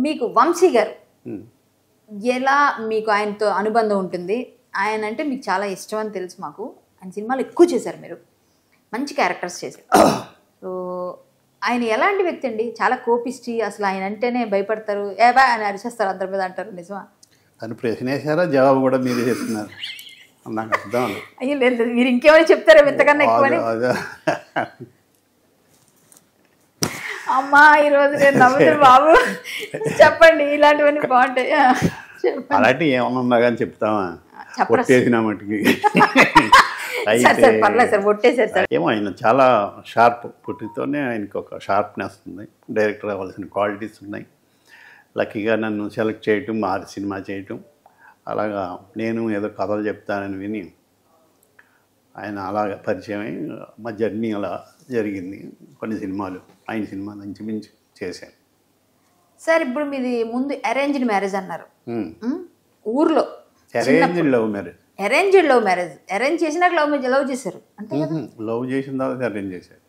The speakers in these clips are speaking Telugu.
మీకు వంశీ గారు ఎలా మీకు ఆయనతో అనుబంధం ఉంటుంది? ఆయన అంటే మీకు చాలా ఇష్టం అని తెలుసు మాకు. ఆయన సినిమాలు ఎక్కువ చేశారు, మీరు మంచి క్యారెక్టర్స్ చేశారు. సో ఆయన ఎలాంటి వ్యక్తి అండి? చాలా కోపిష్టి, అసలు ఆయన అంటేనే భయపడతారు, ఏబా అని అరిచేస్తారు అందరి మీద అంటారు, నిజమా? తను ప్రశ్న వేసారా, జవాబు కూడా మీరే చెప్తున్నారు, నాకు అర్థం లేదు. అయ్యో లేదు, మీరు ఇంకేమైనా చెప్తారా ఇంతకన్నా ఎక్కువని? అమ్మా ఈరోజు నేను నవ్వుతాను బాబు, చెప్పండి ఇలాంటివన్నీ బాగుంటాయి. అలాంటి ఏమన్నా ఉన్నా కానీ చెప్తామా? కొట్టేసిన మటుకి ఏమో, ఆయన చాలా షార్ప్, పుట్టితోనే ఆయనకి ఒక షార్ప్నెస్ ఉంది, డైరెక్టర్ అవ్వాల్సిన క్వాలిటీస్ ఉన్నాయి. లక్కీగా నన్ను సెలెక్ట్ చేయటం, మారి సినిమా చేయటం, అలాగా నేను ఏదో కథలు చెప్తానని విని ఆయన అలాగ పరిచయం అయి మా జర్నీ అలా జరిగింది. కొన్ని సినిమాలు, ఆయన సినిమా నుంచి మించి చేశాను. సార్ ఇప్పుడు మీది ముందు అరేంజ్డ్ మ్యారేజ్ అన్నారు, ఊర్లో arranged love marriage. Arranged love marriage, arrange చేసినాక లవ్ చేశారు అంటే? లవ్ చేసిన తర్వాత అరేంజ్ చేశారు.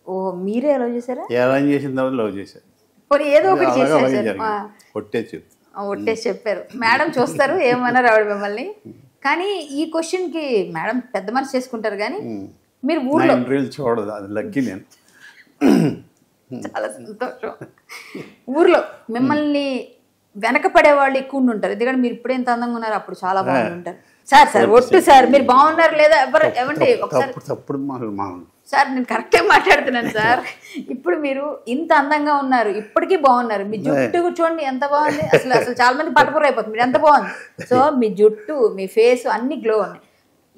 ఓ మీరే లవ్ చేశారా? అరేంజ్ చేసిన తర్వాత లవ్ చేశారు. పోనీ ఏదో ఒకటి చేశారు, ఒట్టేసి చెప్పారు. మేడం చూస్తారు ఏమన్నారు ఆవిడ మిమ్మల్ని. కానీ ఈ క్వశ్చన్ కి మేడం పెద్ద మనసు చేసుకుంటారు, కానీ మీరు ఊర్లో చూడదు, అది లక్కీ నేను. చాలా సంతోషం. ఊర్లో మిమ్మల్ని వెనకపడే వాళ్ళు ఎక్కువ ఉంటారు, ఎందుకంటే మీరు ఇప్పుడు ఎంత అందంగా ఉన్నారు, అప్పుడు చాలా బాగుండి ఉంటారు. సార్ ఒట్టు సార్, మీరు బాగున్నారు లేదా ఏమంటే ఒకసారి సార్, నేను కరెక్టే మాట్లాడుతున్నాను సార్. ఇప్పుడు మీరు ఇంత అందంగా ఉన్నారు, ఇప్పటికీ బాగున్నారు, మీ జుట్టు చూడండి ఎంత బాగుంది, అసలు చాలా మంది పట్టుకుర అయిపోతుంది, మీరు ఎంత బాగుంది. సో మీ జుట్టు, మీ ఫేస్ అన్ని గ్లో ఉన్నాయి.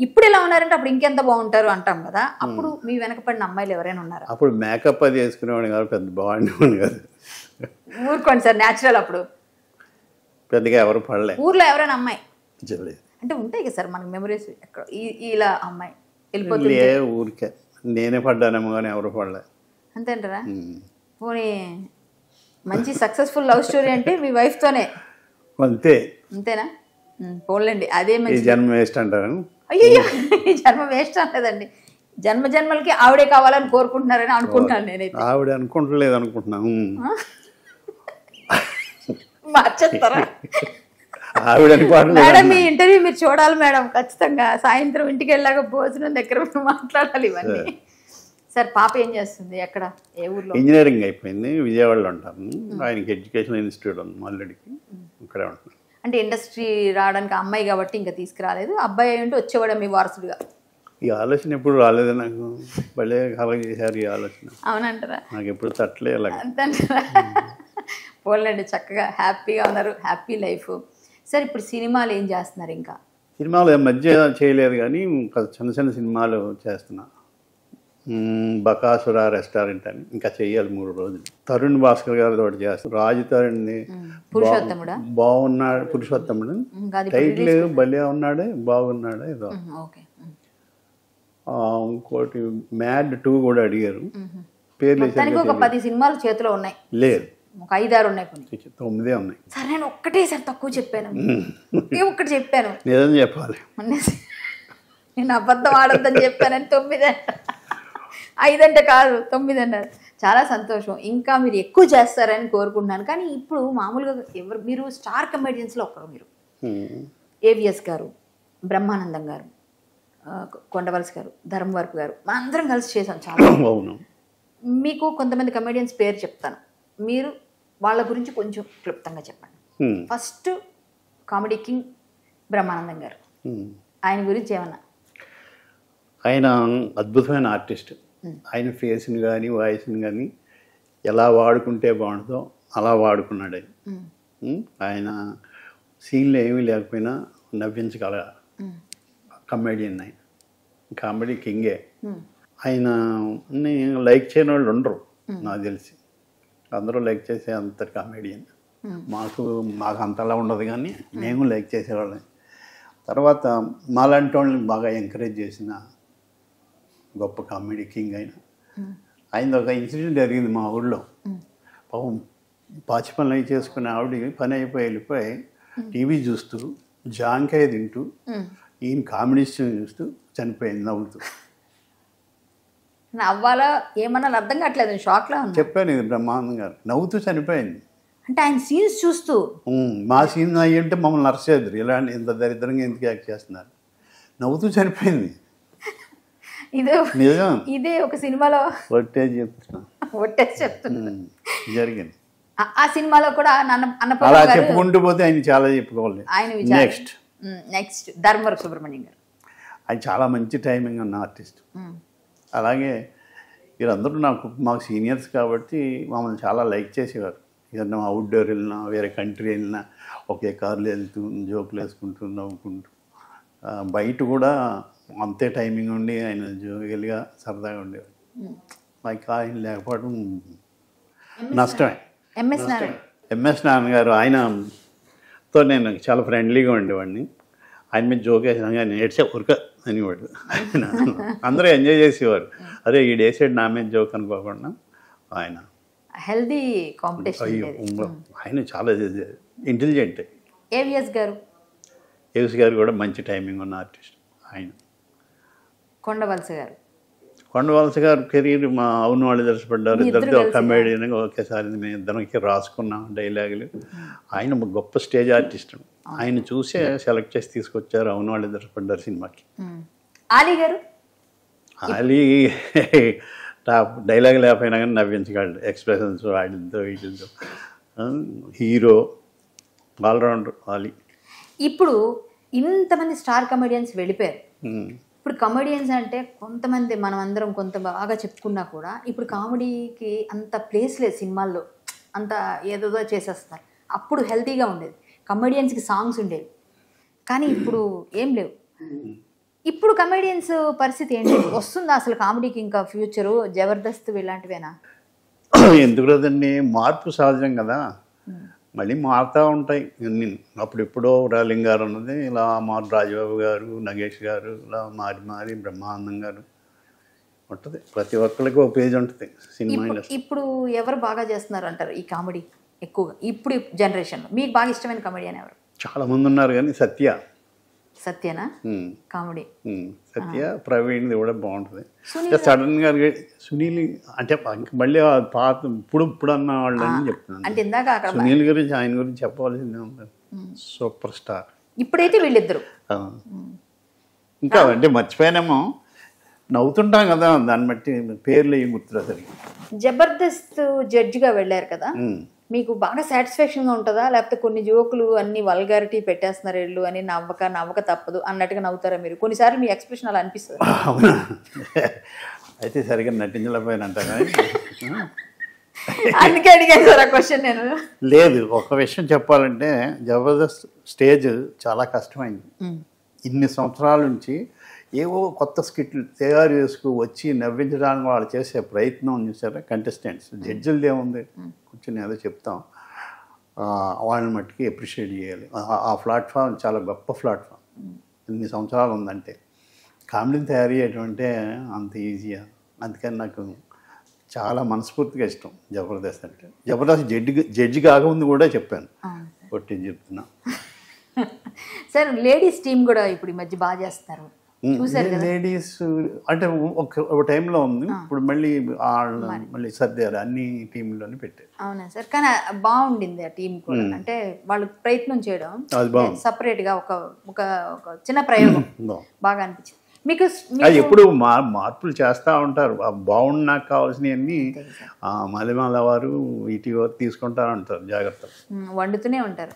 ఇప్పుడు ఎలా ఉన్నారంటే అప్పుడు ఇంకెంత బాగుంటారు అంటాం కదా. అప్పుడు మీ వెనకపడిన అమ్మాయిలు ఎవరైనా ఉన్నారా? అప్పుడు మేకప్ అది వేసుకునేవాడు కాదు, పెద్ద బాగుండేవాడు కాదు. ఊరుకోండి సార్, న్యాచురల్. అప్పుడు పెద్దగా ఎవరు పడలే. ఊర్లో ఎవరైనా అమ్మాయి చెప్పలేదు అంటే ఉంటాయి కదా సార్ మనకి మెమరీస్, ఎక్కడ ఇలా అమ్మాయి వెళ్ళిపోతుంది. ఊరికే నేనే పడ్డానేమో కానీ ఎవరు పడలే. అంతేంటారా? పోనీ మంచి సక్సెస్ఫుల్ లవ్ స్టోరీ అంటే మీ వైఫ్ తోనే అంతే. అంతేనా? పోన్లేండి, అదే మంచి. జన్మ వేస్ట్ అంటారు. అయ్యో, ఈ జన్మ వేస్ట్ అనలేదండి, జన్మ జన్మలకి ఆవిడే కావాలని కోరుకుంటున్నారని అనుకుంటున్నాను నేనైతే. ఆవిడ అనుకుంటలేదు అనుకుంటున్నాను. మార్చేస్తారా? మేడం మీ ఇంటర్వ్యూ మీరు చూడాలి మేడం, ఖచ్చితంగా. సాయంత్రం ఇంటికి వెళ్ళాక భోజనం దగ్గర మాట్లాడాలి ఇవన్నీ. సార్ పాప ఏం చేస్తుంది, ఎక్కడ, ఏ ఊర్లో? ఇంజనీరింగ్ అయిపోయింది, విజయవాడలో ఉంటాను. ఆయనకి ఎడ్యుకేషన్ ఇన్స్టిట్యూట్ ఉంది మల్లడికి, ఇక్కడే ఉంటున్నాను. అంటే ఇండస్ట్రీ రావడానికి అమ్మాయి కాబట్టి ఇంకా తీసుకురాలేదు, అబ్బాయి ఏంటో వచ్చేవాడు మీ వారసుడుగా. ఈ ఆలోచన ఎప్పుడు రాలేదు నాకు, భలే కలగ చేశారు ఈ ఆలోచన. అవునంటారా? నాకు ఎప్పుడు తట్టలే అలాగే. అంతేంటారా? పోలండి, చక్కగా హ్యాపీగా ఉన్నారు, హ్యాపీ లైఫ్. సార్ ఇప్పుడు సినిమాలు ఏం చేస్తున్నారు? ఇంకా సినిమాలు మధ్య చేయలేదు, కానీ ఇంకా చిన్న చిన్న సినిమాలు చేస్తున్నా. బకాసుర రెస్టారెంట్ అని ఇంకా చెయ్యాలి 3 రోజులు. తరుణ్ భాస్కర్ గారు తోటి చేస్తాను. రాజు తరుణ్ది బాగున్నాడు, పురుషోత్తముడు టైటిల్ భలే ఉన్నాడే, బాగున్నాడే ఏదో. ఇంకోటి మ్యాడ్ 2 కూడా అడిగారు, పేర్లు 10 సినిమాలు చేతిలో ఉన్నాయి. లేదు, ఒక 5-6 ఉన్నాయి, 9 ఉన్నాయి. సార్ నేను ఒక్కటేసారి తక్కువ చెప్పాను, ఒక్కటి చెప్పాను. నిజం చెప్పాలి, నేను అబద్ధం ఆడొద్దని చెప్పానని 9 5 అంటే కాదు 9 అన్నారు. చాలా సంతోషం. ఇంకా మీరు ఎక్కువ చేస్తారని కోరుకుంటున్నాను. కానీ ఇప్పుడు మామూలుగా ఎవరు మీరు స్టార్ కమెడియన్స్లో ఒకరు మీరు. ఏవిఎస్ గారు, బ్రహ్మానందం గారు, కొండవలసి గారు, ధర్మవరపు గారు, మనందరం కలిసి చేశాం చాలా. మీకు కొంతమంది కమెడియన్స్ పేరు చెప్తాను, మీరు వాళ్ళ గురించి కొంచెం క్లుప్తంగా చెప్పండి. ఫస్ట్ కామెడీ కింగ్ బ్రహ్మానందం గారు, ఆయన గురించి ఏమన్నా? ఆయన అద్భుతమైన ఆర్టిస్ట్. ఆయన ఫేస్ని కానీ వాయిస్ని కానీ ఎలా వాడుకుంటే బాగుంటుందో అలా వాడుకున్నాడు ఆయన. ఆయన సీన్లో ఏమీ లేకపోయినా నవ్వించగల కమెడియన్, ఆయన కామెడీ కింగే. ఆయన లైక్ చేయని వాళ్ళు ఉండరు నాకు తెలిసి, అందరూ లైక్ చేసే అంత కామెడియన్. మాకు అంతలా ఉండదు, కానీ మేము లైక్ చేసేవాళ్ళం. తర్వాత మాలాంటి వాళ్ళని బాగా ఎంకరేజ్ చేసిన గొప్ప కామెడీ కింగ్ ఆయన. ఆయన ఒక ఇన్సిడెంట్ జరిగింది మా ఊళ్ళో. పాపం పాచి పనులు అవి చేసుకుని ఆవిడ పని అయిపోయి వెళ్ళిపోయి టీవీ చూస్తూ జాంకాయ తింటూ ఈయన కామెడీస్ని చూస్తూ చనిపోయింది నవ్వుతూ. నవ్వాలా ఏమన్నా అర్థం కావట్లేదు, షాక్లో చెప్పాను ఇది బ్రహ్మానందం గారు, నవ్వుతూ చనిపోయింది. అంటే ఆయన సీన్స్ చూస్తూ మా సీన్ అయ్యంటే మమ్మల్ని నరసేద్దరు ఇలాంటి ఇంత దరిద్రంగా ఎందుకు యాక్ట్ చేస్తున్నారు నవ్వుతూ చనిపోయింది ఇదే నిజం ఇదే ఒక సినిమాలో ఒట్టేసి చెప్తున్నా ఒట్టేసి చెప్తున్నా జరిగింది ఆ సినిమాలో కూడా అలా అన్నపూర్ణ గారు చెప్పుకుంటూ పోతే ఆయన చాలా చెప్పుకోవాలి ఆయన నెక్స్ట్ ధర్మవరపు సుబ్రహ్మణ్యం గారు ఆయన చాలా మంచి టైమింగ్ ఉన్న ఆర్టిస్ట్ అలాగే వీరందరూ మాకు సీనియర్స్ కాబట్టి మమ్మల్ని చాలా లైక్ చేసేవారు ఏదన్నా అవుట్డోర్ వెళ్ళినా వేరే కంట్రీ వెళ్ళినా ఒకే కార్లు వెళ్తూ జోకులు వేసుకుంటూ నవ్వుకుంటూ బయట కూడా అంతే టైమింగ్ ఉండి ఆయన జోగిగా సరదాగా ఉండేవారు మాకు ఆయన లేకపోవడం నష్టమే. ఎంఎస్ నారాయణ గారు ఆయనతో నేను చాలా ఫ్రెండ్లీగా ఉండేవాడిని. ఆయన మీద జోక్ వేసినా కానీ ఏడ్చే ఉరక అనేవాడు. అందరూ ఎంజాయ్ చేసేవారు. అదే ఈ డేసైడ్ నా మీద జోక్ అనుకోకుండా ఆయన హెల్దీ కాంపిటీషన్. ఆయన చాలా ఇంటెలిజెంట్. ఏవిఎస్ గారు కూడా మంచి టైమింగ్ ఉన్న ఆర్టిస్ట్. ఆయన కొండవలస గారు కెరీర్ మా అవును వాళ్ళు తెలిసిపడ్డారు. ఇద్దరితో ఒక కమెడియన్ ఒకేసారి మేము ఇద్దరికి రాసుకున్నాం డైలాగులు. ఆయన గొప్ప స్టేజ్ ఆర్టిస్ట్. ఆయన చూసే సెలెక్ట్ చేసి తీసుకొచ్చారు అవును వాళ్ళు తెలిసిపడ్డారు సినిమాకి. ఆలీ డైలాగ్ లేకపోయినా కానీ నవ్వించగలడు. ఎక్స్ప్రెషన్స్ వాటితో వీటితో హీరో ఆల్రౌండర్ ఆలీ. ఇప్పుడు ఇంతమంది స్టార్ కమెడియన్స్ వెళ్ళిపోయారు. ఇప్పుడు కమెడియన్స్ అంటే కొంతమంది మనం అందరం కొంత బాగా చెప్పుకున్నా కూడా ఇప్పుడు కామెడీకి అంత ప్లేస్ లేదు సినిమాల్లో. అంత ఏదోదో చేసేస్తారు. అప్పుడు హెల్తీగా ఉండేది, కమెడియన్స్కి సాంగ్స్ ఉండేవి. కానీ ఇప్పుడు ఏం లేవు. ఇప్పుడు కమెడియన్స్ పరిస్థితి ఏంటి? వస్తుందా అసలు కామెడీకి ఇంకా ఫ్యూచరు? జబర్దస్త్ ఇలాంటివేనా? ఎందుకు లేదండి, మార్పు సహజం కదా. మళ్ళీ మారుతూ ఉంటాయి ఇవన్నీ. అప్పుడు ఎప్పుడో రాలింగ్ గారు ఉన్నది, ఇలా రాజబాబు గారు, నగేష్ గారు, ఇలా మారి బ్రహ్మానందం గారు ఉంటుంది. ప్రతి ఒక్కరికి ఒక పేజ్ ఉంటుంది సినిమా ఇండస్ట్రీ. ఇప్పుడు ఎవరు బాగా చేస్తున్నారు అంటారు ఈ కామెడీ ఎక్కువగా ఇప్పుడు జనరేషన్లో? మీకు బాగా ఇష్టమైన కమెడియన్ ఎవరు? చాలా మంది ఉన్నారు కానీ సత్యనా కామెడీ? సత్య, ప్రవీణ్ది కూడా బాగుంటుంది. సడన్ గా సునీల్ అంటే మళ్ళీ పాత ఇప్పుడు అన్న వాళ్ళని చెప్తున్నాను. అంటే ఇందాక సునీల్ గురించి ఆయన గురించి చెప్పవలసిందే ఉంది. Super star. ఇప్పుడైతే వీళ్ళిద్దరు ఇంకా అంటే మర్చిపోయానేమో, నవ్వుతుంటాం కదా దాన్ని బట్టి పేర్లు ఏం గుర్తురా సరిగ్గా. జబర్దస్త్ జడ్జిగా వెళ్ళారు కదా, మీకు బాగా సాటిస్ఫాక్షన్గా ఉంటుందా? లేకపోతే కొన్ని జోకులు అన్ని వల్గారిటీ పెట్టేస్తున్నారు వీళ్ళు అని నవ్వక తప్పదు అన్నట్టుగా నవ్వుతారా మీరు? కొన్నిసార్లు మీ ఎక్స్ప్రెషన్ అలా అనిపిస్తుంది. అవునా? అయితే సరిగ్గా నటించలేకపోయినంట. అందుకే అడిగాను సార్ ఆ క్వశ్చన్ నేను. లేదు, ఒక విషయం చెప్పాలంటే జబర్దస్త్ స్టేజ్ చాలా కష్టమైంది. ఇన్ని సంవత్సరాల నుంచి ఏవో కొత్త స్కిట్లు తయారు చేసుకు వచ్చి నవ్వించడానికి వాళ్ళు చేసే ప్రయత్నం చూసారా కంటెస్టెంట్స్. జడ్జిలది ఏముంది, కూర్చొని ఏదో చెప్తాం, వాళ్ళని మట్టుకి అప్రిషియేట్ చేయాలి. ఆ ప్లాట్ఫామ్ చాలా గొప్ప ప్లాట్ఫామ్. ఇన్ని సంవత్సరాలు ఉందంటే కామెడీని తయారు చేయడం అంటే అంత ఈజీయా? అందుకని నాకు చాలా మనస్ఫూర్తిగా ఇష్టం జబర్దస్త్ అంటే. జబర్దస్త్ జడ్జి కాకముందు కూడా చెప్పాను, కొట్టి చెప్తున్నా. సార్ లేడీస్ టీమ్ కూడా ఇప్పుడు ఈ మధ్య బాగా చేస్తారు. లేడీస్ అంటే ఒక టైంలో ఉంది, ఇప్పుడు మళ్ళీ సర్దారు, అన్ని టీంలోనే పెట్టారు. అవునా సార్? కానీ బాగుండింది ఆ టీం కూడా. అంటే వాళ్ళు ప్రయత్నం చేయడం సపరేట్ గా ఒక చిన్న ప్రయోగం బాగా అనిపించింది మీకు. ఎప్పుడు మార్పులు చేస్తూ ఉంటారు. బాగుండి నాకు కావాల్సినవన్నీ మలిమాల వారు ఇటీవల తీసుకుంటా ఉంటారు, జాగ్రత్తలు వండుతూనే ఉంటారు.